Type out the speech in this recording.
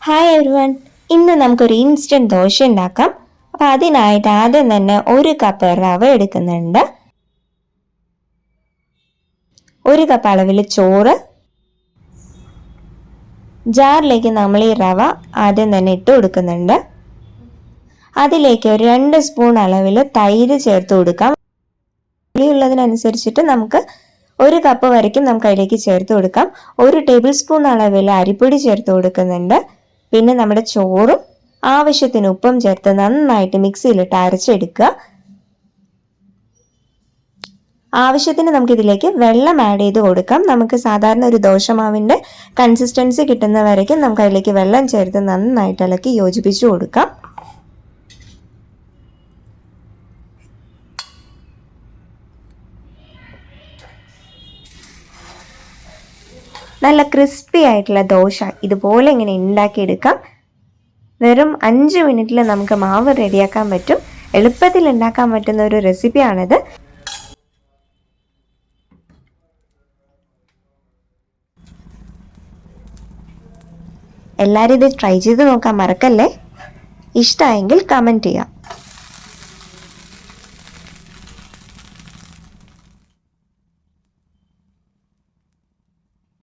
Hi everyone, ഇന്ന് നമുക്കൊരു instant dosa ഉണ്ടാക്കാം. അപ്പോൾ അതിനായിട്ട് ആദ്യം തന്നെ 1 കപ്പ് റവ എടുക്കുന്നുണ്ട്. 1 കപ്പ് അളവിൽ ചോറ്. ജാറിലേക്ക് നമ്മൾ ഈ റവ ആദ്യം തന്നെ ഇട്ട് കൊടുക്കുന്നുണ്ട്. അതിലേക്ക് ഒരു 2 സ്പൂൺ അളവിൽ തൈര് ചേർത്ത് കൊടുക്കാം. പുളിയുള്ളതിനനുസരിച്ചിട്ട് നമുക്ക് 1 കപ്പ് വരയ്ക്കും നമുക്ക് അതിലേക്ക് ചേർത്ത് കൊടുക്കാം. 1 ടേബിൾ സ്പൂൺ അളവിൽ അരിപ്പൊടി ചേർത്ത് കൊടുക്കുന്നുണ്ട്. പിന്നെ നമ്മുടെ ചോറും ആവശ്യത്തിന് ഉപ്പും ചേർത്ത് നന്നായിട്ട് മിക്സിയിലിട്ട് അരച്ചെടുക്കുക. ആവശ്യത്തിന് നമുക്കിതിലേക്ക് വെള്ളം ആഡ് ചെയ്ത് കൊടുക്കാം. നമുക്ക് സാധാരണ ഒരു ദോശമാവിൻ്റെ കൺസിസ്റ്റൻസി കിട്ടുന്ന വരയ്ക്കും നമുക്ക് അതിലേക്ക് വെള്ളം ചേർത്ത് നന്നായിട്ട് ഇളക്കി യോജിപ്പിച്ചു കൊടുക്കാം. നല്ല ക്രിസ്പി ആയിട്ടുള്ള ദോശ ഇതുപോലെ ഇങ്ങനെ ഉണ്ടാക്കിയെടുക്കാം. വെറും 5 മിനിറ്റിൽ നമുക്ക് മാവ് റെഡിയാക്കാൻ പറ്റും. എളുപ്പത്തിൽ ഉണ്ടാക്കാൻ പറ്റുന്ന ഒരു റെസിപ്പിയാണിത്. എല്ലാവരും ഇത് ട്രൈ ചെയ്ത് നോക്കാൻ മറക്കല്ലേ. ഇഷ്ടമായെങ്കിൽ കമൻറ്റ് ചെയ്യാം.